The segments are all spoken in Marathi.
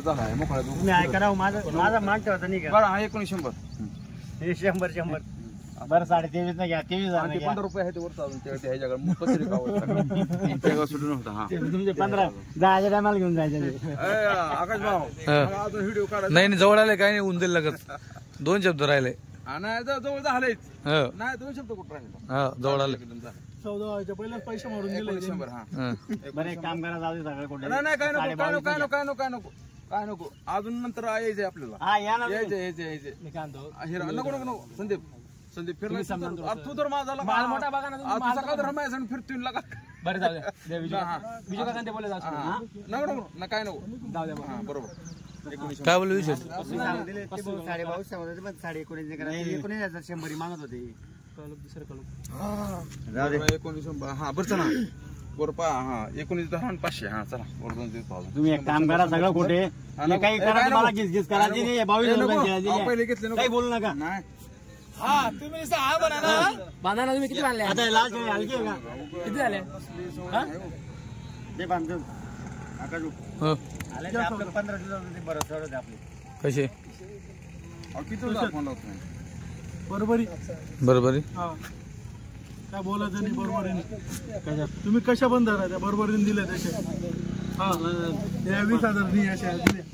तुम्ही ऐका ना माझा मागचा होता नाही का बरं हा 1900 हे 100 बरं 23.5 ना घ्या 23,000 15 रुपये आहे ते वरचा अजून त्या ह्याच्याकडे पत्रिका गावात सुटून होता हा तुमचे 15 जायच्या टायमाला घेऊन जायचे आकाश भाऊ अजून व्हिडिओ काढा नाही जवळ आले काही नाही उंदेल लगत 2 शब्द राहिले नाही जवळ झालेच हो नाही 2 शब्द कुठं राहिले हा जवळ आले 14 व्हायच्या पहिलेच पैसे मारून दिले 100 हा बरं एक काम करा जाऊ दे सगळे कुठे नाही काय नको अजून नंतर यायचंय आपल्याला हा या ना यायचे मी काय म्हणतो हिरा नको संदीप फिरला तू तर माझा मोठा बघा ना सकाळ रमायचं आणि फिरतोय लागा बरं जाऊ द्या विजय काका ते बोलले नको काय नको जाऊ द्या हा बरोबर काय बोलू विषय 22,500 सांगत होते पण 19,500 करा 19,100 मागत होते जाऊ दे 1900 हा बरं चला बरोबर हा 19,500 हा चला वरतून देतो तुम्ही एक काम करा सगळं कुठे काही करा मला गिस करायची नाही 22,000 पहिले घेतले काही बोलू नका नाही हा तुम्ही हा बांधा ना तुम्ही किती बांधले आता लाल शेळी हलकी आहे का किती झाले ते बांधून आले ते आपलं 15 दिवस बरं सर आपले कसे किती फोन लावत नाही बरोबरी काय बोलायचं नाही बरोबरीने तुम्ही कशा बंद धरा त्या बरोबरीने दिल्या त्याच्या हा 20,000 नाही अशा दिल्या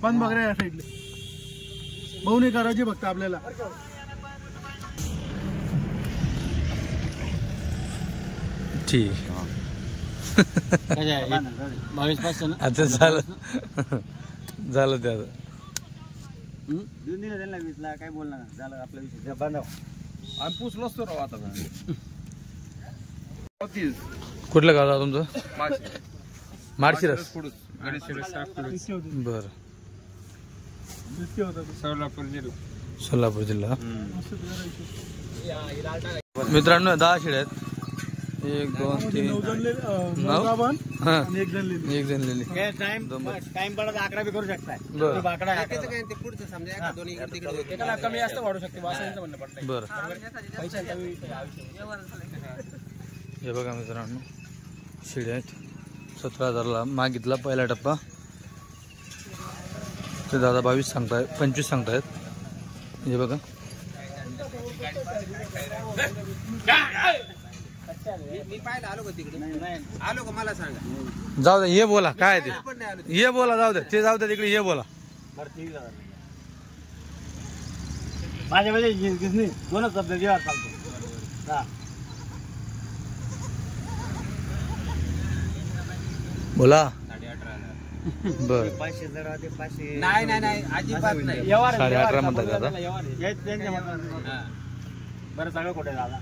पण बघा या साईडले बहुनी करायची फक्त आपल्याला ठीक 22,500 ना आता झालं ते आता देऊन दिलं त्यांना 20,000 काय बोलणार झालं आपला विषय बांधव आम्ही पुसलो असतो राव आता कुठलं गाव आहे तुमचं माळशिरस बर सोलापूर जिल्हा मित्रांनो 10 शेळ्या आहेत 1 2 3 9 एक जण लिहिली टाइम पडत 11 बी करू शकताय पुढचं समजा कमी जास्त वाढू शकते बरं हे बघा मित्रांनो शेळ्या आहेत 17,000ला मागितला पहिला टप्पा ते दादा 22 सांगतायत 25 सांगतायत हे बघा मी पाहिलं आलो का तिकडे आलो का मला सांगा जाऊ दे हे बोला काय ते हे बोला जाऊ दे ते जाऊ दे तिकडे हे बोला माझ्या वेळेस दोनच शब्द जेव्हा चालतो बोला बर 500 जरा ते 500 नाही अजिबात नाही 18.5 म्हणतात दादा बरं सगळं कुठे झाला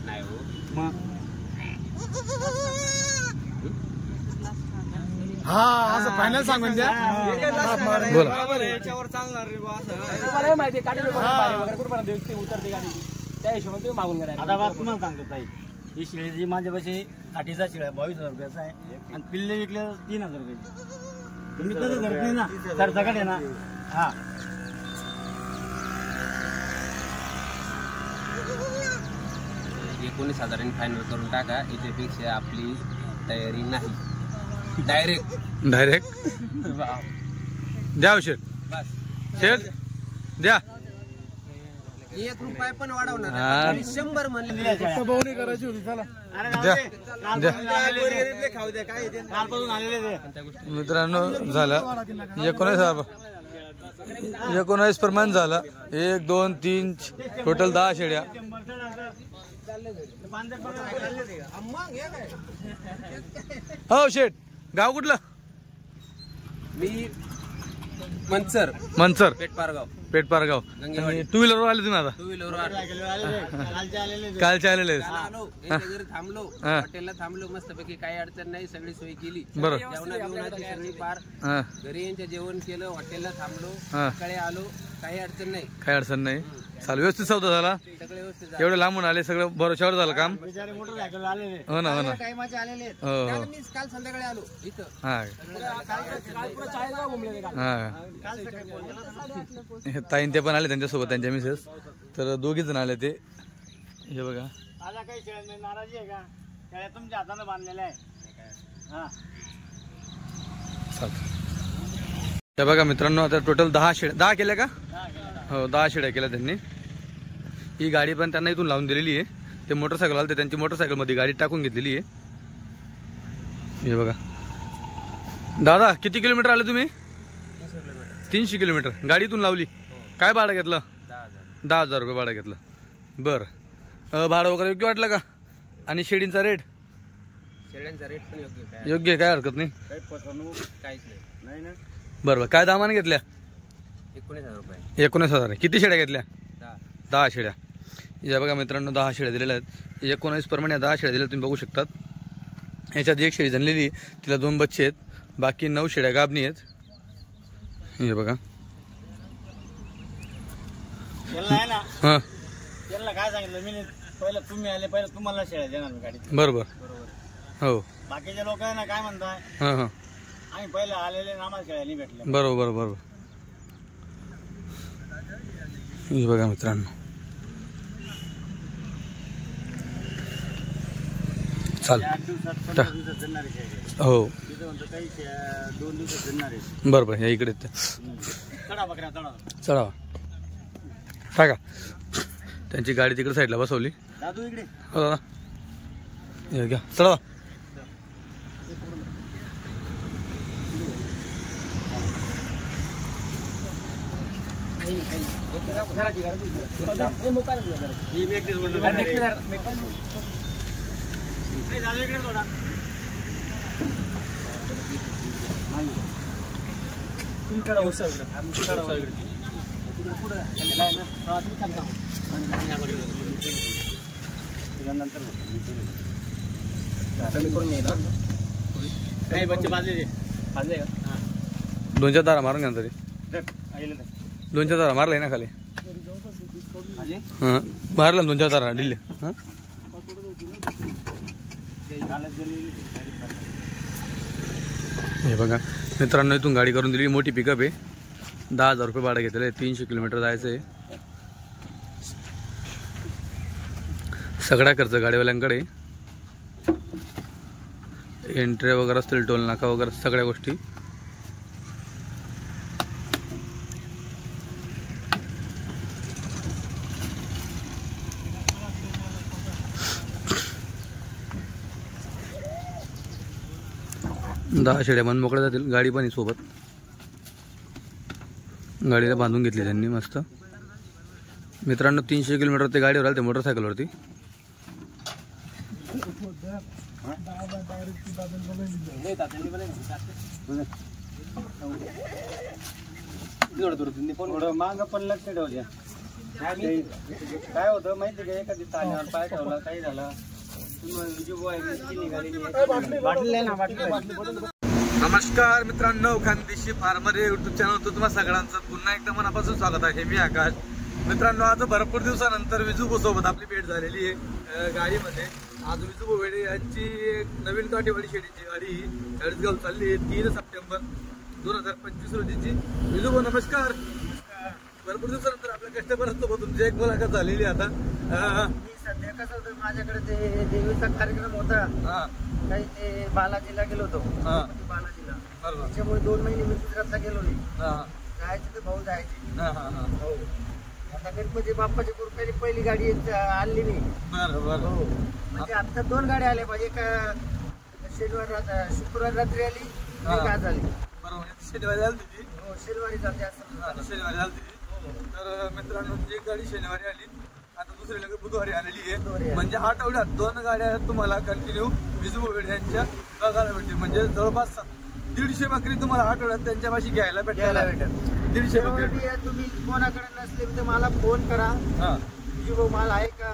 नाही हो मग हा असं फायनल सांगून द्या बोला याच्यावर चालणार रे तुम्हाला माहिती काढले उतरते गाडी त्या हिशोबाने तुम्ही मागून घ्या आता बा तुम्हाला सांगतो ताई ही शिळी जी माझ्यापाशी 8चा शिळा 22,000 रुपयाचा आहे आणि पिल्ले विकले 3,000 रुपये तुम्ही तसं धरत नाही ना तर सगळं आहे ना हा 19,000 फायनल करून टाका याच्यापेक्षा आपली तयारी नाही डायरेक्ट द्या शेठ शेठ द्या 1 रुपया पण वाढवणार 100 म्हणले करायची होती चला खाऊ द्या काय कालपासून आलेले मित्रांनो झालं 19 प्रमाण झाला 1 2 3 टोटल 10 शेळ्या हो शेठ गाव कुठलं मी मनसर पेठपारगाव आणि 2 व्हीलरवर आले तुम्ही आता 2 व्हीलरवर कालचे आलेले थांबलो हॉटेलला थांबलो मस्तपैकी काही अडचण नाही सगळी सोय केली जेवणाची सगळी पार घरी यांच्या जेवण केलं हॉटेलला थांबलो सकाळी आलो काही अडचण नाही चालू व्यवस्थित सौदा झाला सगळे व्यवस्थित एवढं लांबून आले सगळं भरोशावर झालं काम हो ना काल संध्याकाळी आलो इथं ताईन ते पण आले त्यांच्यासोबत त्यांच्या मिसेस तर 2 जण आले ते हे बघा काही नाराजी आहे का तुमच्या हाताने बांधलेला आहे हे बघा मित्रांनो, आता टोटल 10 केल्या का? हो, 10 शेळ्या केल्या त्यांनी. ही गाडी पण त्यांना इथून लावून दिलेली आहे. ते मोटरसायकल आले, त्यांची मोटरसायकल मध्ये गाडी टाकून घेतलेली आहे. हे बघा दादा, किती किलोमीटर आले तुम्ही? 300 किलोमीटर गाडीतून लावली. काय भाडं घेतलं? 10,000 रुपये भाडं घेतलं. बरं, भाडं वगैरे योग्य वाटलं का? आणि शेळींचा रेट? शेळ्यांचा रेट पण योग्य आहे, काय हरकत नाही. काहीच नाही ना. बरोबर, काय दामाने घेतल्या? 19,000 रुपये. 19,000. किती शेळ्या घेतल्या? 10. शेळ्या. या बघा मित्रांनो, 10 शेळ्या दिलेल्या आहेत. 19 प्रमाणे 10 शेळ्या दिल्या, तुम्ही बघू शकतात. याच्यात एक शेळी जनलेली, तिला 2 बच्चे आहेत. बाकी 9 शेळ्या गाभणी आहेत. हे बघा. हां, त्यांना काय सांगितलं मी, पहिलं तुम्ही आले, पहिलं तुम्हाला शेळ्या देणार गाडी. बरोबर. हो, बाकीचे लोक ना काय म्हणताय, हां हां, आम्ही पहिलं आलेले आम्हाला शेळ्या नाही भेटल्या. बरोबर बरोबर. हे बघा मित्रांनो, चाल. 8 दिवसात 15 दिवसात देणारे शेळ्या. हो, तिथं म्हणतो काही 2 दिवसात देणारे. बरोबर. या इकडे चढा बकऱ्या चढा. चढावा टाका. त्यांची गाडी तिकडे साईडला बसवली. दादू इकडे. हो दादा, हे घ्या, चढवा. बच्चे बाजले 2-4 तारा मारून घ्या तरी. 2-4 तारा मारलाय ना खाली. हां, मारला 2-4 तारा दिले. हां, हे बघा मित्रांनो, इथून गाडी करून दिली. मोठी पिकअप आहे. 10,000 रुपये भाडं घेतलेलं आहे. 300 किलोमीटर जायचं आहे. सगळा खर्च गाडीवाल्यांकडे. एंट्री वगैरे असतील, टोल नाका वगैरे सगळ्या गोष्टी. दहा शेळ्या मन मोकळ्या जातील. गाडी पण सोबत, गाडीला बांधून घेतली त्यांनी मस्त. मित्रांनो, 300 किलोमीटर ते गाडीवर आले, ते मोटरसायकलवरती. माग पण लक्ष ठेवल्या. काय होतं माहिती का, एखादी ताण्यावर पाय ठेवला, काही झालं. नमस्कार मित्रांनो, खानदेशी फार्मर युट्यूब चॅनल तुम्हाला सगळ्यांचं पुन्हा एकदा मनापासून स्वागत आहे. मी आकाश. मित्रांनो, आज भरपूर दिवसानंतर विजूभाऊ सोबत आपली भेट झालेली आहे गाडीमध्ये. आज विजूभाऊ वेडे यांची नवीन काठेवाडी शेळीची गाडी चाळीसगाव चालली आहे. 3 सप्टेंबर 2025 रोजीची. विजूभाऊ नमस्कार. भरपूर दिवसानंतर आपल्या कस्टमर सोबत तुमची एक मुलाखत झालेली आता. सध्या कसं होतं, माझ्याकडे ते देवीचा कार्यक्रम होता. काही ते बालाजीला गेलो होतो. बालाजीला त्याच्यामुळे 2 महिने मी गुजरातला गेलो नाही. जायचे तर भाऊ जायचे. हो, आता गणपती बाप्पाची कृपेने पहिली गाडी आणली मी. म्हणजे आता 2 गाड्या आल्या पाहिजे. एक शुक्रवार रात्री आली, एक आज आली. शनिवारी आली होती. हो, शनिवारी जाते असं. शनिवारी आली होती. तर मित्रांनो, एक गाडी शनिवारी आली, आता दुसरी लगेच बुधवारी आलेली आहे. म्हणजे आठवड्यात 2 गाड्या तुम्हाला कंटिन्यू विजूभाऊ वेडे यांच्या बघायला भेटतील. म्हणजे जवळपास 150 बकरी तुम्हाला आठवड्यात त्यांच्यापाशी घ्यायला भेटेल. 150 बकरी. तुम्ही कोणाकडे नसले तर मला फोन करा. विजूभाऊ माल आहे का,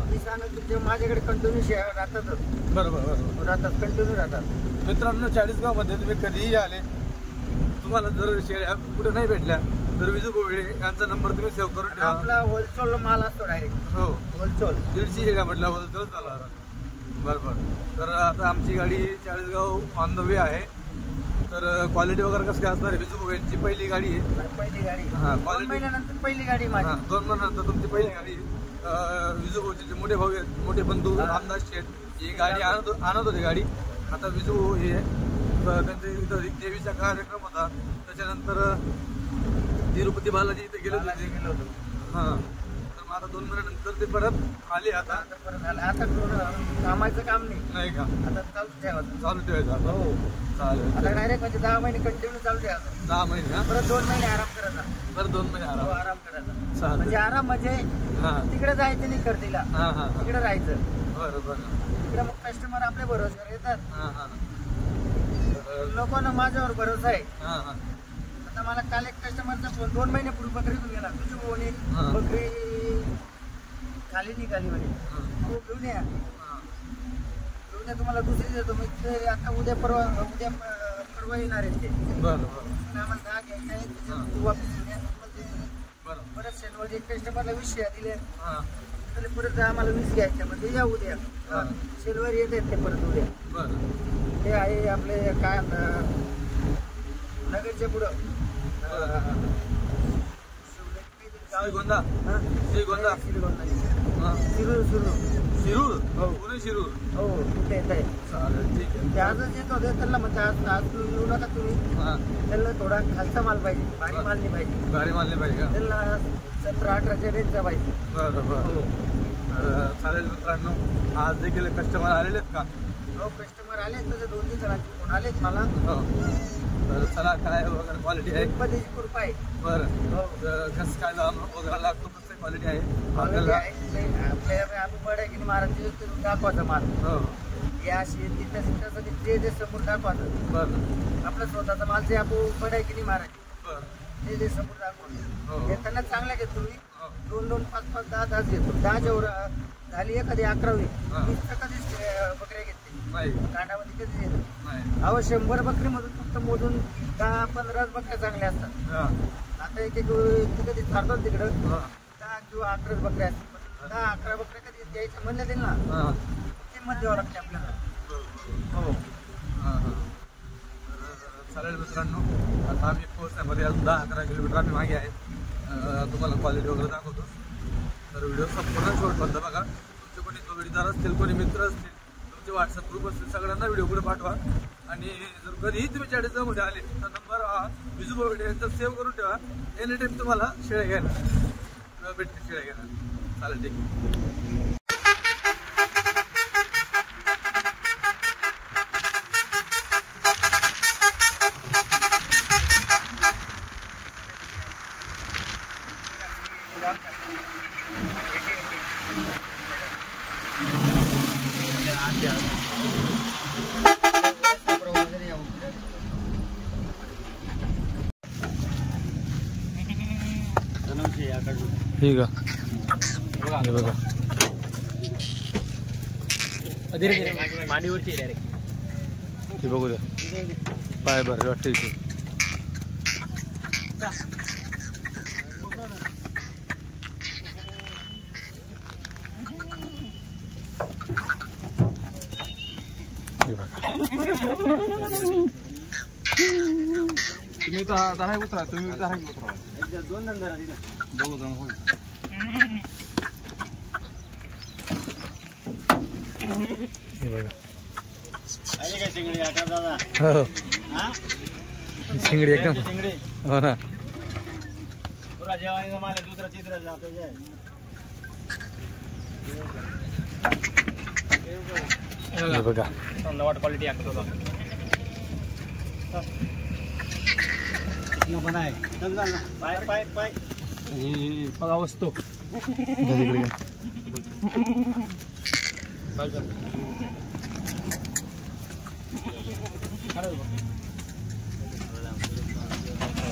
मी सांगत तुमच्या माझ्याकडे कंटिन्यू शेअर राहतातच. बरोबर राहतात, कंटिन्यू राहतात. मित्रांनो, 40 मध्ये तुम्ही कधीही आले, तुम्हाला जर शेळ्या कुठे नाही भेटल्या तर विजूभाऊ वेडे यांचा नंबर तुम्ही सेव्ह करून ठेवा. आपला होलसेल माल असतो डायरेक्ट. हो, होलसेल 150 शेळ्या म्हटलं होलसेल झाला. बरोबर. तर आता आमची गाडी चाळीसगाव ऑन द वे आहे. तर क्वालिटी वगैरे कसं काय असणार? विजूभाऊ यांची पहिली गाडी आहे. पहिली गाडी. हां, 2 महिन्यानंतर पहिली गाडी माझी. 2 महिन्यानंतर तुमची पहिली गाडी. विजूभाऊचे जे मोठे भाऊ आहेत, मोठे बंधू रामदास शेठ, ही गाडी आणत होते गाडी. आता विजूभाऊ हे त्यांचे इथं एक देवीचा कार्यक्रम होता, त्याच्यानंतर तिरुपती बालाजी इथे गेलो होतो. हा, तर मग आता 2 महिन्यानंतर ते परत आले. आता कामाचं काम नाही का, आता चालू ठेवायचं. हो चालेल. आता डायरेक्ट म्हणजे 10 महिने कंटिन्यू चालू ठेवायचं. 10 महिने हा, परत 2 महिने आराम करायचा. परत 2 महिने आराम करायचा. चालेल. म्हणजे आराम म्हणजे तिकडे जायचं नाही करतीला, तिकडे राहायचं. बरं. तिकडे मग कस्टमर आपल्या भरोश्यावर येतात. लोकांना माझ्यावर भरोसा आहे. आता मला काल एक कस्टमरचा फोन 2 महिन्यापूर्वी बकरीतून गेला. तुझी बोनी बकरी खाली निघाली म्हणे, हो घेऊन या, तुम्हाला दुसरी देतो. मी ते आता उद्या परवा येणार आहेत ते. आम्हाला 10 घ्यायचे आहेत. परत शेतवळ एक कस्टमरला 20 दिले, तर परत आम्हाला 20 घ्यायचे. म्हणजे या उद्या शेलवर येत आहेत ते परत उद्या. ते आहे आपले काय नगरच्या पुढं शिरूर. पुणे शिरूर. हो कुठे येत आहे. ते आजच येत होते त्यांना, म्हणजे आज येऊ नका तुम्ही. त्यांना थोडा खालचा माल पाहिजे, भारी माल नाही पाहिजे. भारी माल नाही पाहिजे का? त्यांना 17-18च्या रेंजचा पाहिजे. चालेल मित्रांनो, आज देखील कस्टमर आलेले आहेत का? हो कस्टमर आले, तुझे 2-3 जणांचे फोन आलेत मला. तर चला, काय वगैरे क्वालिटी आहे? गणपतीची कृपा आहे. बरं, कसं काय वगैरे लागतो, कसं क्वालिटी आहे? आपल्या आपण बड्या की महाराज दाखवायचा माल. या तिथं जे समोर दाखवायचं. बरं. आपला स्वतःचा माल जे आपण बड्या की महाराज ते समोर दाखवतो. येताना चांगला घेतो तुम्ही. 2-2, 5-5, 10 घेतो. 10च्या वर झाली एखादी 11वी 20 कधीच बकऱ्या घेतली कांडामध्ये कधीच येत. अहो 100 बकरीमधून फक्त मोजून 10-15 बकऱ्या चांगल्या असतात. आता एक कधी चालतात तिकडं 10 किंवा 11 बकऱ्या असतात. 10-11 बकऱ्या कधी द्यायचं म्हणलं देईल ना, किंमत द्यावं लागते आपल्याला. हो चालेल मित्रांनो, आता आम्ही पोहोचण्यामध्ये अजून 10-11 किलोमीटर आम्ही मागे आहेत. तुम्हाला क्वालिटी वगैरे दाखवतो. तर व्हिडिओ संपूर्ण शेवटपर्यंत बघा. तुमचे कोणी जोडीदार असतील, कोणी मित्र असतील, तुमचे व्हॉट्सअप ग्रुप असतील, सगळ्यांना व्हिडिओ पुढे पाठवा. आणि जर कधीही तुम्ही चाळीसगावमध्ये आले तर नंबर विजू बोर्डे यांचा सेव्ह करून ठेवा. एनी टाईम तुम्हाला शेळ्या घ्यायला भेटते, शेळ्या घ्यायला. चालेल, ठीक आहे. ठीक आहे, बघा मांडीवरती ते बघू द्या. पाय बरं वाटतं इथे. तुम्ही तर उतरा, तुम्ही उतरा. 2 नंबर दोघं जण होईल. शिंगडी एकदम. हो ना, पुरा जेवायचं मला दुसरा चित्र जातो. बघा नवाट क्वालिटी आहे. पण आहे पाय पाय पाय बघा वस्तू.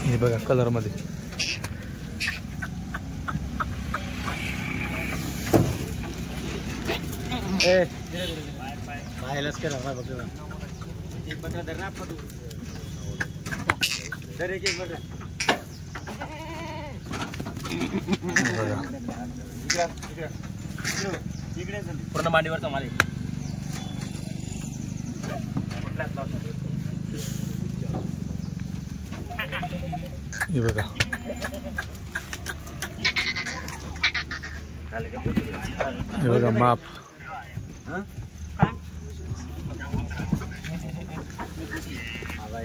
हे बघा कलर मध्ये. पाहायलाच करा बघा. एक बकरा धर ना आपण. धर एक बकरा. पूर्ण मांडीवरचा माल आहे. हे बघा, हे बघा माप.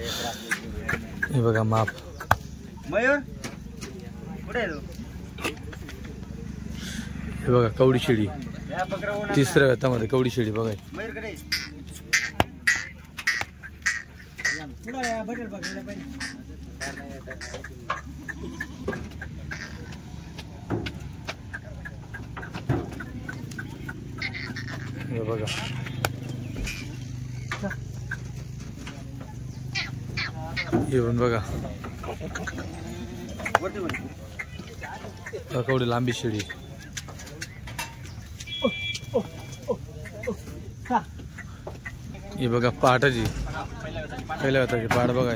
हे बघा माप. मयूर कुठे हे बघा कवडी शेळी, तिसऱ्या व्यतामध्ये कवडी शेळी बघा. हे बघा येऊन बघा कवडी लांबी शेळी. हे बघा पहाटाची, पहिल्या होताची पहाट बघा.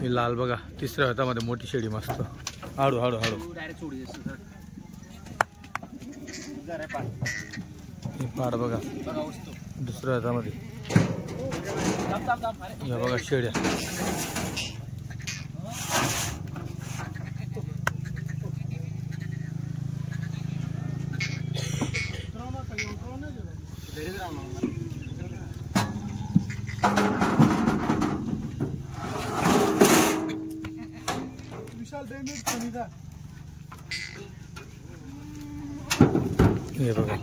ही लाल बघा तिसऱ्या हातामध्ये मोठी शेळी मस्त. हाडू हाडू हाडू ही पहाट बघा दुसऱ्या हातामध्ये. या बघा शेळ्या. हे बघा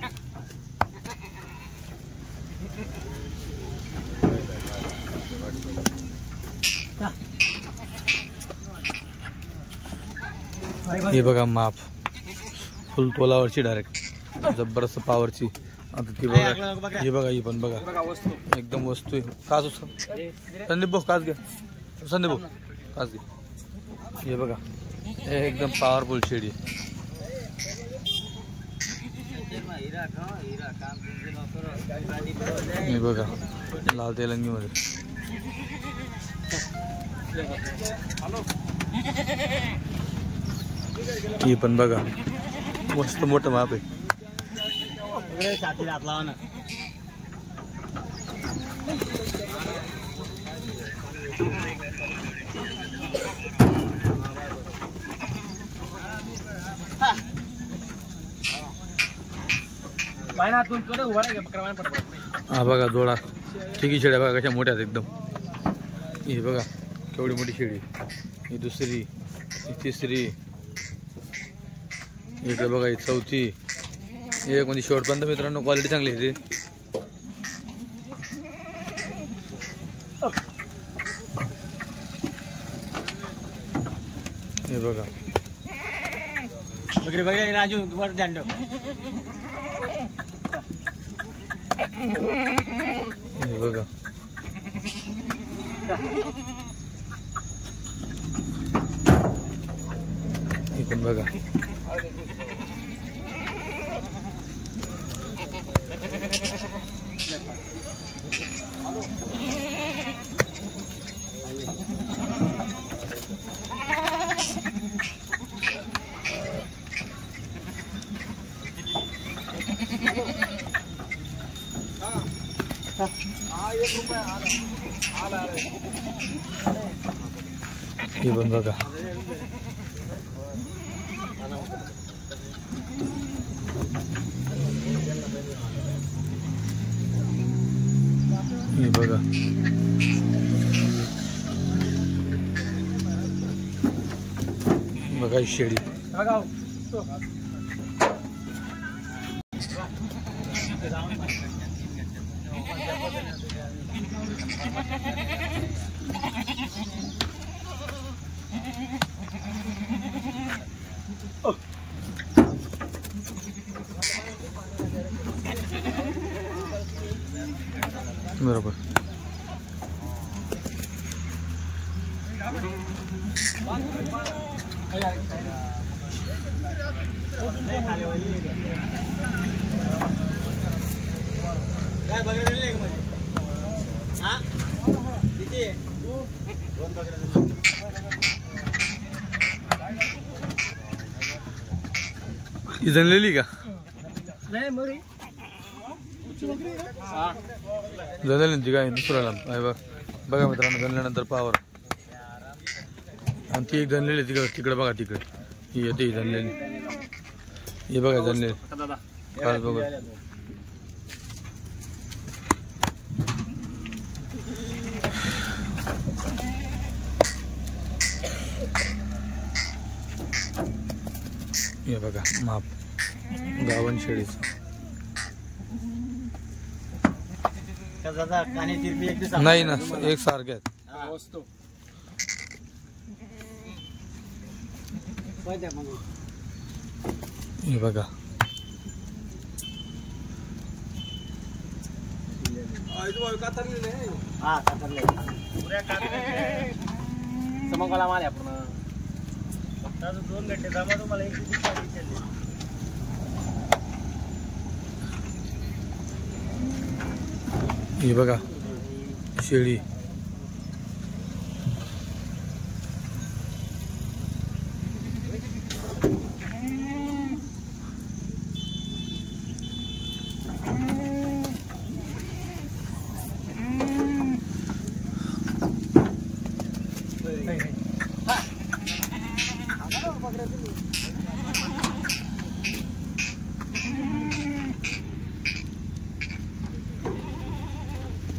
हे बघा माप फुल तोलावरची डायरेक्ट जबरदस्त पावरची. आता ती बघा हे बघा ही पण बघा एकदम वस्तू आहे. काच संदीप भाऊ काच घ्या, संदीप भाऊ काच घ्या. हे बघा एकदम पॉवरफुल शेळी. हे बघा लाल तेलंगी मध्ये. ही पण बघा मस्त मोठं माप आहे. हा बघा जोडा ठिकी शेळ्या बघा कशा मोठ्या आहेत एकदम. ही बघा केवढी मोठी शेळी. ही दुसरी, ही तिसरी, इकडे बघा ही चौथी. एक म्हणजे शेवटपर्यंत मित्रांनो क्वालिटी चांगली आहे. हे बघा राजू वर ध्यान ठेव. हे बघा हे पण बघा. हे पण बघा हे बघा बघा ही शेळी. बरोबर ही जनलेली का जनलेली काय दुसऱ्याला बघा मित्रांनो. जनल्यानंतर पावर आणि ती एक जनलेली तिकडे तिकडे बघा तिकडे ही येते जनलेली. हे बघा जनलेली कास बघू. हे बघा माप गावन शेळीचं. नाही ना एक सारखे आहेत. हे बघा समकाला माल आहे आपण 2 घंटे जमा तुम्हाला एक हे बघा शेळी.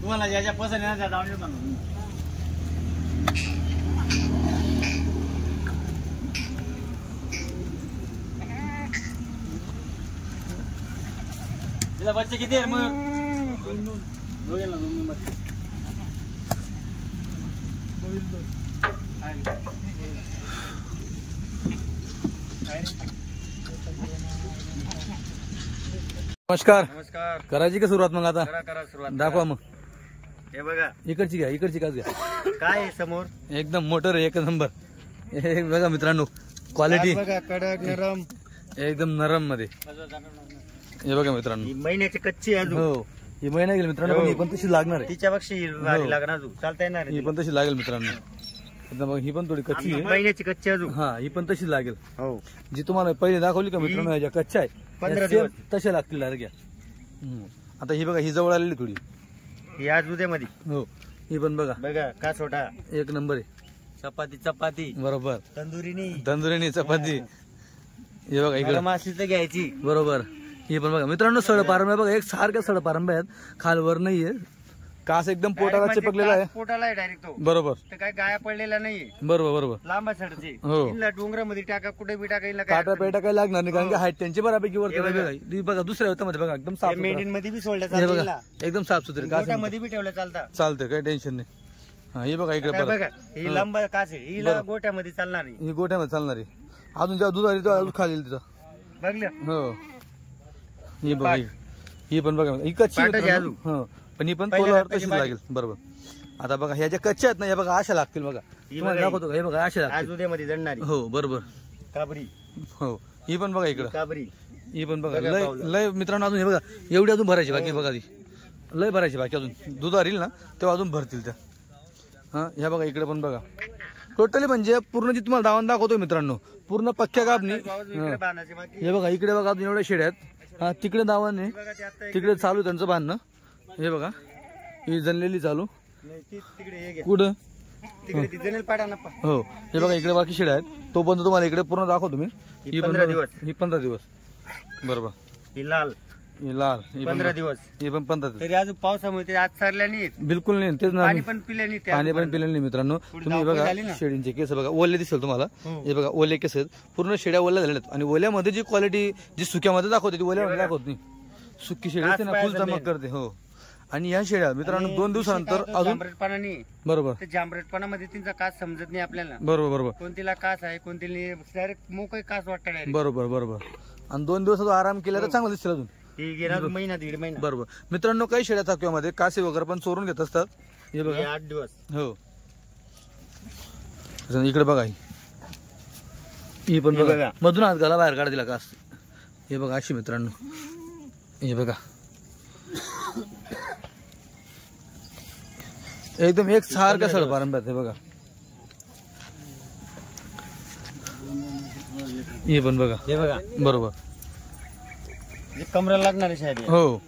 तुम्हाला ज्याच्या पसंत आहे ना त्या डाउनलोड म्हणून तिला बच्चे किती आहे मग? दोघेला 2 नंबर. नमस्कार. नमस्कार. करायची का सुरुवात मग आता? करा सुरुवात. दाखवा मग. हे बघा इकडची घ्या, इकडची काच घ्या. काय आहे समोर. एकदम मोटर एक नंबर. हे बघा मित्रांनो क्वालिटी बघा कडक नरम एकदम नरम मध्ये. हे बघा मित्रांनो. ही महिन्याची कच्ची आहे अजून. हो ही महिना गेली मित्रांनो. पण ही पण तशी लागणार आहे. तिच्यापेक्षा भारी लागणार अजून चालता येणार ही पण तशी लागेल मित्रांनो. एकदम बघा, ही पण थोडी कच्ची आहे. महिन्याची कच्ची अजून. हा ही पण तशी लागेल. हो जी तुम्हाला पहिले दाखवली का मित्रांनो ह्या ज्या कच्च्या आहे 15 त्या दिवस. same तशा लागतील डायरेक्ट. आता ही बघा ही जवळ आलेली थोडी. ही आज उद्यामध्ये हो ही पण बघा बघा का छोटा एक नंबर आहे. चपाती बरोबर. तंदुरीनी तंदुरीनी चपाती. हे बघा इकडे मासली तर घ्यायची. बरोबर. ही पण बघा मित्रांनो सडपारंब्या बघा एक सारख्या सडपारंब्या आहेत. खालवर नाहीये. कास एकदम पोटाला चिपकलेला आहे. पोटाला आहे डायरेक्ट तो. बरोबर तर काय गाया पडलेला नाहीये. बरोबर बरोबर. लांबा सडचे. हो. इनला डोंगरामध्ये टाका कुठे बी टाका. काटा पेटा काही लागणार नाही कारण की हाईट त्यांची बऱ्यापैकी वरती बघा दुसऱ्या होत्यामध्ये बघा एकदम साफ मेंढीन मध्ये बी सोडल्या हे बघा चालतं. एकदम साफ सुथरे कास गोट्यामध्ये बी ठेवलं चालतं. चालतं काही टेन्शन नाही. हा हे बघा इकडे काय बघा बघा ही लांबा कास आहे. हिला गोट्यामध्ये चालणार नाही. ही गोठ्यामध्ये चालणार आहे. अजून जेव्हा दूध आली तेव्हा अजून खाली तिथं. बघलं हो ही बघा ही पण बघा ही कच्ची पाटाची मित्रांनो. अजून. हो पण ही पण पहिल्या तोलावर हाताची तशीच बारी. लागेल. बरोबर. आता बघा ह्या ज्या कच्च्या आहेत ना या बघा अशा लागतील बघा. तुम्हाला बघा दाखवतो का हे बघा अशा आज लागतील. उद्यामध्ये जडणारी हो बरोबर. काबरी हो ही पण बघा इकडं. काबरी ही पण बघा बघा लय पावलं. लय मित्रांनो अजून हे बघा एवढी अजून भरायची बाकी बघा ती लय भरायची बाकी अजून दूध आली ना तेव्हा अजून भरतील त्या. हा ह्या बघा इकडे पण बघा टोटली म्हणजे पूर्ण जी तुम्हाला दावण दाखवतोय मित्रांनो पूर्ण पक्क्या कापणी. इकडे बांधायची बाकी. हे बघा इकडे बघा अजून एवढ्या शेड्या आहेत. हा तिकडे दावण आहे बघा ते आता तिकडे चालू आहे त्यांचं बांधणं. हे बघा ही जनलेली चालू नाही, तिकडे हे घ्या. कुठं. तिकडे ती जनेल पाडा ना. हो हे बघा इकडे बाकी शेड्या आहेत. तो पण तुम्हाला इकडे पूर्ण दाखवतो मी. ही 15 दिवस. ही 15 दिवस बरोबर. ही लाल ही लाल ही पण 15 दिवस. ही पण 15 दिवस तरी अजून पावसामुळे ते आज सरल्या नाही. बिलकुल नाही. तेच ना पाणी पण पिल्या नाही. पाणी पण पिलेलं नाही मित्रांनो. तुम्ही धावपळ बघा झाली ना. शेळींचे केस बघा ओले दिसेल तुम्हाला. हो. हे बघा ओले केस आहेत पूर्ण शेड्या ओल्या झालेल्या आहेत. आणि ओल्यामध्ये जी क्वालिटी जी सुक्यामध्ये दाखवते ती ओल्यामध्ये दाखवत नाही. सुकी शेळी असते ना कास फुल पायाचं चमक main. करते. हो आणि ह्या शेळ्या मित्रांनो आणि 2 दिवसानंतर विशेषतः अजून जांभरटपणा नाही. बरोबर तर जांभरटपणामध्ये तिचा कास समजत नाही आपल्याला. बरोबर बरोबर कोणतीला कास आहे कोणतीला डायरेक्ट मोकळी कास वाटतं डायरेक्ट. बरोबर बरोबर. आणि 2 दिवस आराम केला तर चांगलं दिसेल अजून. ही गेला महिना 1.5 महिना. बरोबर मित्रांनो काही शेळ्या चाकव्यामध्ये कासे वगैरे पण चोरून घेत असतात. हे हे बघा 8 दिवस. हो इकडे बघा ही पण हे बघा बघा. मधून हात घाला बाहेर काढा दिला कास. हे बघा अशी मित्रांनो हे बघा एकदम एक सारखा सडपारंब्यात. हे बघा हे पण बघा हे बघा बरोबर. कमराला लागणार आहे शायद. हो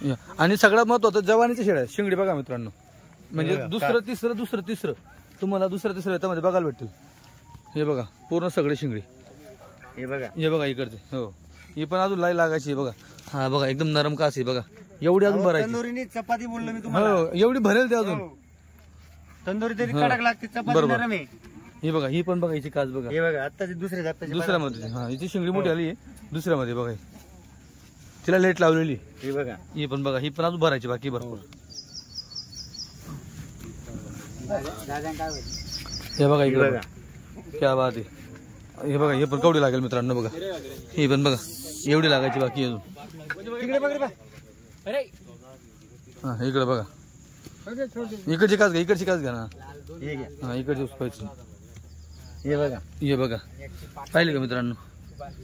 या. आणि सगळ्यात महत्वाचं जवानीच्या शेळ्या शिंगडी बघा मित्रांनो म्हणजे हे बघा, दुसरं तिसरं तुम्हाला दुसऱ्या तिसऱ्या याच्यामध्ये बघायला भेटेल. हे बघा पूर्ण सगळे शिंगडी. हे बघा हे बघा इकडचे. हो ही पण अजून लाई लागायची आहे बघा. हा बघा एकदम नरम कास आहे बघा. एवढी अजून भरायची. तंदुरीने चपाती बोललो मी तुम्हाला. हो एवढी भरेल ते अजून. तंदुरी तरी कडक लागते, चपाती नरम आहे. ही बघा ही पण बघा हिची कास बघा. हे बघा आत्ताची दुसऱ्यामध्ये. हा हिची शिंगडी मोठी आली आहे दुसऱ्यामध्ये बघा. तिला लेट लावलेली. हे बघा ही पण बघा ही पण अजून भरायची बाकी भरपूर. हे बघा इकडे बघा क्या बात आहे. हे बघा हे पण कवडी लागेल मित्रांनो बघा. ही पण बघा एवढी लागायची बाकी अजून. हा इकडे बघा इकडची कास घ्या, इकडची कास घ्या ना. हा इकडची उचपायची. हे बघा हे बघा पाहिले का मित्रांनो.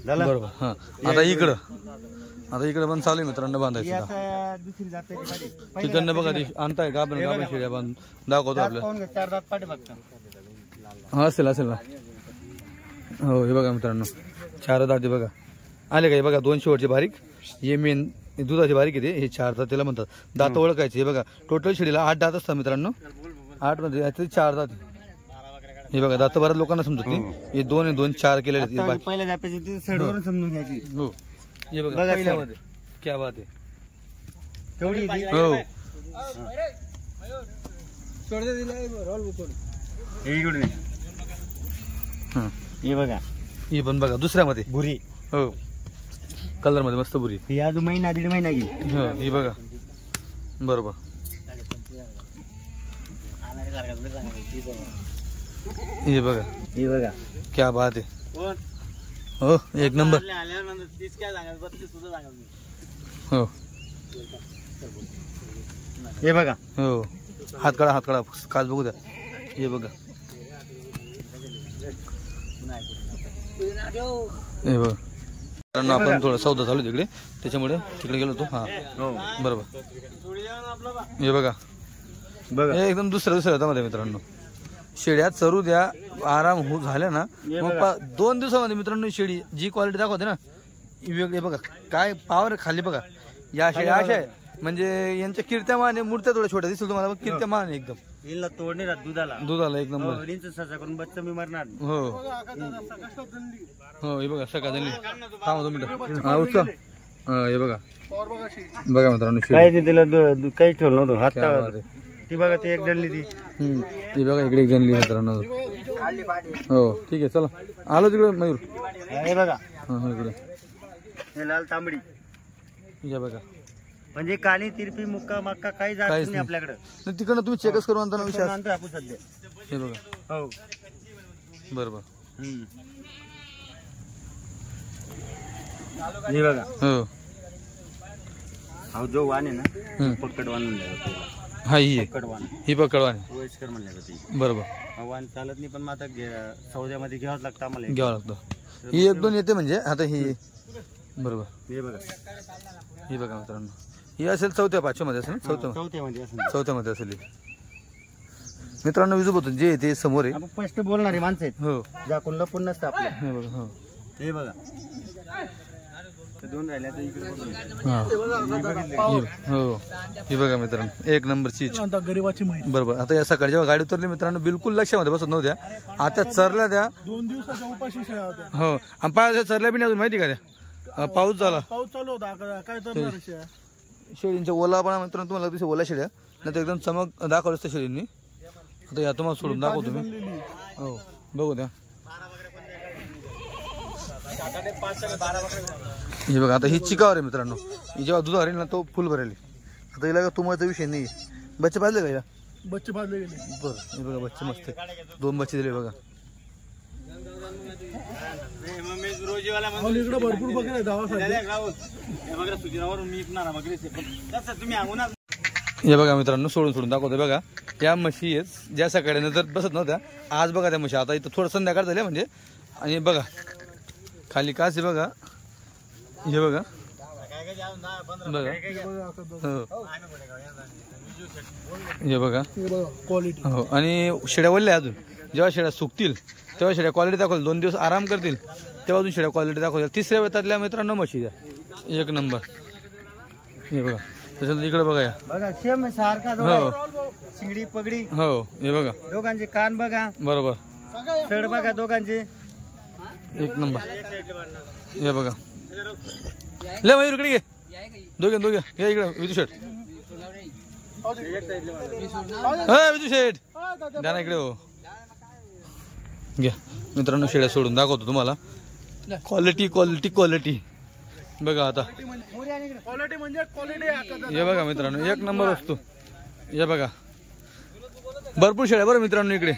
बरोबर. हा आता इकडं पण चालू आहे मित्रांनो बांधायचं. तिकडनं बघा ती आणताय का आपण शेळ्या बांधून दाखवतो आपल्याला. 4 दात पाठी बघता. हा असेल ना. हो हे बघा मित्रांनो 4 दात बघा आले का. हे बघा 2 शेवटचे बारीक. हे मेन दुधाचे बारीक आहे हे 4 दात त्याला म्हणतात. दात ओळखायचे. हे बघा टोटल शेळीला 8 दात असतात मित्रांनो. 8 मध्ये 4 दात. हे बघा दात बऱ्याच लोकांना समजत नाही. हे 2 आणि 2 4 केलेले आहेत. पहिल्या जापेची सडवरून समजून घ्यायची. हो हे बघा पहिल्यामध्ये क्या बात आहे. तेवढी हो हे बघा ही पण बघा दुसऱ्यामध्ये भुरी. हो कलर मध्ये मस्त भुरी. ही अजून महिना 1.5 महिना गेली. हो ही बघा बरोबर. हे बघा क्या बात आहे. हो एक नंबर. हो हे बघा हो हात काढा काच बघू द्या. हे बघा हे बघा आपण थोडं सौदा चालू तिकडे त्याच्यामुळे तिकडे गेलो होतो. हा बरोबर. हे बघा एकदम दुसऱ्या हातामध्ये मित्रांनो. शेळ्या चरू द्या आराम झाल्या ना मग 2 दिवसामध्ये मित्रांनो शेळी जी क्वालिटी दाखवते ना वेगळी. बघा काय पावर खाली बघा. या शेळ्या अशा आहे म्हणजे यांच्या कीर्त्यामान आहे. मूर्त्या थोड्या छोट्या दिसतील तुम्हाला कीर्त्यामान आहे एकदम. हिला तोडणे दुधाला एक नंबर. ससा करून बच्चा मी मरणार. हो हो हे बघा सकाळ झाली. थांबा 2 मिनिटं. हा उचल. हे बघा मित्रांनो काय तिला काही ठेवलं नव्हतं. हात ती बघा ती एक जणली ती बघा इकडे एक जणली मित्रांनो. हो ठीक आहे चला आलो तिकडे मयूर. हे बघा इकडे हे लाल तांबडी. हे बघा म्हणजे काली तिरपी मुक्का मक्का काही जात नाही आपल्याकडे. तिकडनं तुम्ही चेकच करून आणता ना विषय. आणतो आपण सध्या. हे बघा हो बरोबर. हे बघा हो जो वाण आहे ना पकडवान. हा ही पकडवान वयस्कर म्हणले जाते. बरोबर. वाण चालत नाही पण मग आता सौद्यामध्ये घ्यावंच लागतं आम्हाला. घ्यावं लागतं. ही 1-2 येते म्हणजे आता ही बरोबर. हे बघा मित्रांनो ही असेल 4-5 मध्ये असेल. 4थ्यामध्ये असेल मित्रांनो. विजू बोलतो जे ते समोर आहे. स्पष्ट बोलणारे माणसं आहेत. हो ज्याकडून लपून नसतं आपल्या. हे बघा. हो हे बघा 2 राहिल्या तर इकडे. हो हे बघा मित्रांनो एक नंबर चीज गरीबाची माहिती. बरोबर. आता या सकाळी जेव्हा गाडी उतरली मित्रांनो बिलकुल लक्षामध्ये बसत नव्हत्या. आता चरल्या त्या 2 दिवसाच्या उपाशी शेळ्या होत्या. हो आणि पाया चरल्या बी नाही अजून माहिती का त्या. पाऊस झाला. पाऊस चालू होता काय तर शेळींच्या ओला पण मित्रांनो तुम्हाला दिसते ओला शेळ्या नाही तर एकदम चमक दाखवलं असतं शेळींनी. आता या तुम्हाला सोडून दाखवतो तुम्ही. हो बघू द्या. हे बघा आता ही चिकावर आहे मित्रांनो. ही जेव्हा दूध भरेल ना तो फुल भरेल. आता हिला का तुमचा विषय नाही. बच्चे पाजले का हिला. बच्चे पाजले गेले. बरं हे बघा बच्चे मस्त 2 बच्चे दिले बघा. इकडे भरपूर बकऱ्या हे बघा मित्रांनो सोडून दाखवतोय बघा. त्या म्हशी आहेत ज्या सकाळी नंतर बसत नव्हत्या आज बघा त्या म्हशी. आता इथं थोडं संध्याकाळ झाल्या म्हणजे. आणि बघा खाली कास आहे बघा. हे बघा हे बघा क्वालिटी. हो आणि शेळ्या वळल्या अजून. जेव्हा शेळ्या सुकतील तेव्हा शेळ्या क्वालिटी दाखवतील. 2 दिवस आराम करतील तेव्हा अजून शेळ्या क्वालिटी दाखवतील. 3ऱ्या वेतातल्या मित्रांनो म्हशी द्या एक नंबर. हे बघा त्याच्यानंतर इकडे बघा या बघा सेम सारखा. हो शिंगडी पगडी. हो हे बघा दोघांचे कान बघा. बरोबर. सड बघा दोघांचे एक नंबर. हे बघा ले मयूर इकडे घे, दोघे या इकडे. विजू शेठ, विजू शेठ द्या ना इकडे. हो घ्या मित्रांनो, शेळ्या सोडून दाखवतो तुम्हाला. क्वालिटी क्वालिटी क्वालिटी बघा. आता हे बघा मित्रांनो, एक नंबर असतो. हे बघा भरपूर शेळ्या बरं मित्रांनो इकडे.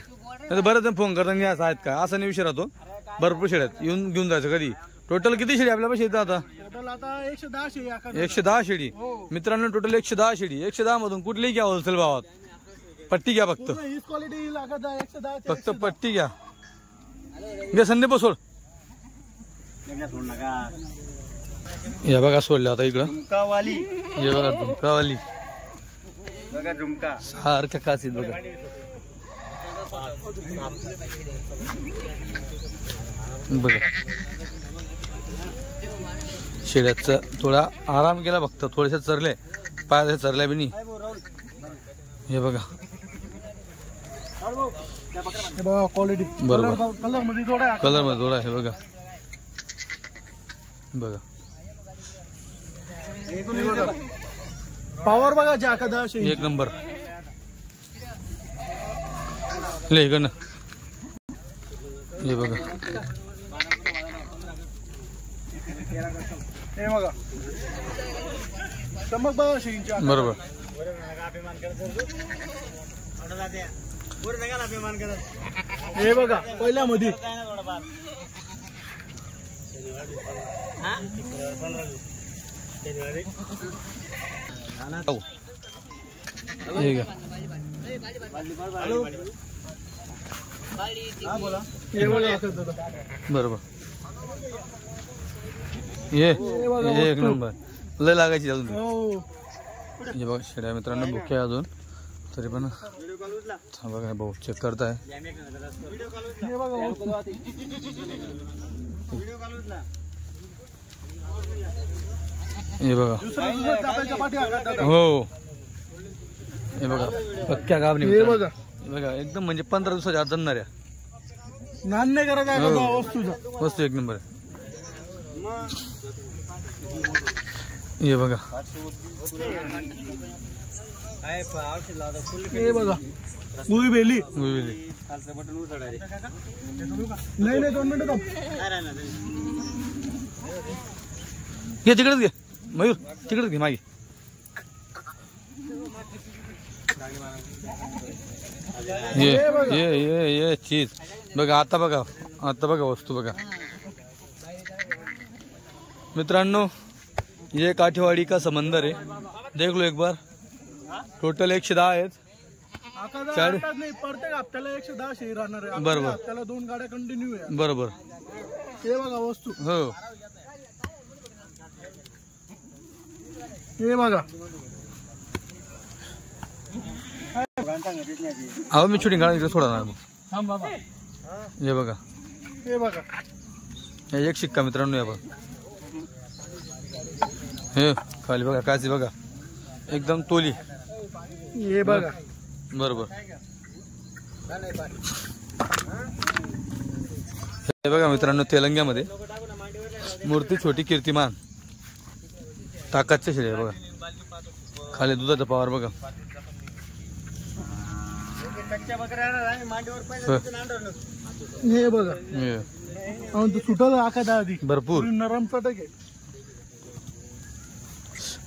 बरेच जण फोन करतात असं आहेत का, असं नाही विषय राहतो. भरपूर शेळ्यात येऊन घेऊन जायचं. कधी टोटल किती शेळी आपल्यापाशी येतं आता? 110 शेळी मित्रांनो, टोटल 110 शेळी. 110 मधून कुठलीही घ्या होलसेल भावात. पट्टी घ्या फक्त, फक्त पट्टी घ्या. घ्या संदीप सोड. या बघा सोडल्या आता इकडं. हे बघा झुमकावाली सारख्या कासीत बघा. बघा शेळ्याचा थोडा आराम केला फक्त. थोडेसे चरले, पाय चरल्या बी नाही. हे बघा क्वालिटी बरोबर, कलर मध्ये जोडा हे बघा. बघा पॉवर बघा ज्या एक नंबर. ले इकडनं. हे बघा हे बघा चमक बघा शेळींची. बरोबर. हे बघा पहिल्या मध्ये बरोबर. ये एक नंबर. लय लागायची अजून. हे बघा शेळ्या मित्रांनो भुके अजून तरी पण. बघा भाऊ चेक करताय. हे बघा हो. हे बघा पक्क्या गावनी. हे बघा बघा एकदम म्हणजे 15 दिवसाच्या आत जणणाऱ्या. नान्य करायचा वस्तू एक नंबर. हे बघा हे बघा गुई बेली. नाही 2 मिनिटं घे तिकडेच घे मयूर, तिकडेच घे मागे. ये चीज बघा. आता बघा वस्तू बघा मित्रांनो. ये काठेवाड़ी का समंदर है, देख लो एक बार. टोटल 110 आहेत. नाही प्रत्येक हप्त्याला 110 शेळी राहणार आहे. बरोबर. हप्त्याला 2 गाड्या कंटिन्यू आहे. बरोबर. हे बघा वस्तू. हो हे बघा. अहो मी शूटिंग काढा इकडे सोडा ना. हे बघा. हे बघा एक शिक्का मित्रांनो. या बघा हे खाली बघा काची बघा एकदम तोली. हे बघा बरोबर. हे बघा मित्रांनो तेलंग्यामध्ये मूर्ती छोटी कीर्तिमान ताकदच्या शेळ्या बघा. खाली दुधाचा पावर बघा. हे बघा सुटल आखात आधी भरपूर नरम चटक आहे.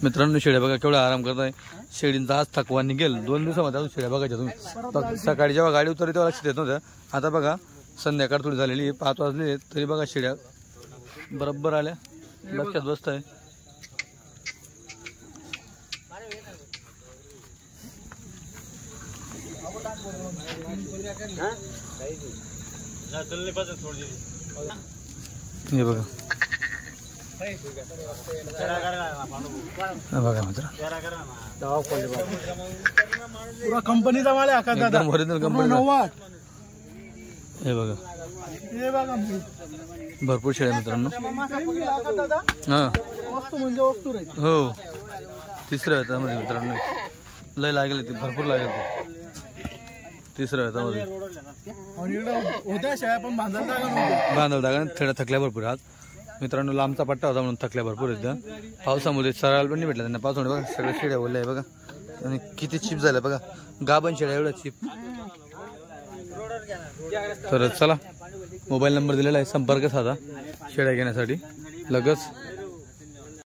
मित्रांनो शेळ्या बघा केवढा आराम करताय. शेळींचा आज थकवा निघेल. 2 दिवसामध्ये अजून शेळ्या बघायच्या तुम्ही. सकाळी जेव्हा गाडी उतरली तेव्हा लक्ष देत नव्हत्या. आता बघा संध्याकाळ थोडी झालेली 5 वाजले तरी बघा शेळ्या बरोबर आल्या. लक्षात बसताय. हे बघा बघा मित्र पुरा कंपनीचा माल आहे आका दादा. Original company. हे बघा हे बघा भरपूर शेळ्या मित्रांनो. हा वस्तू म्हणजे वस्तू रे. हो तिसऱ्या हातामध्ये मित्रांनो लय लागेल. ते भरपूर लागेल. तिसऱ्या हातामध्ये होत्या शेळ्या पण बांधायला थोड्या थकल्या भरपूर. आज मित्रांनो लांबचा पट्टा होता म्हणून थकल्या भरपूर एकदम. पावसामुळे चरायला पण नाही भेटला त्यांना. पावसामुळे बघा सगळ्या शेड्या ओल्या आहे बघा. आणि किती चिप झाल्या बघा. गाभण शेड्या एवढ्या चिप. तर चला मोबाईल नंबर दिलेला आहे, संपर्क साधा शेड्या घेण्यासाठी. लगेच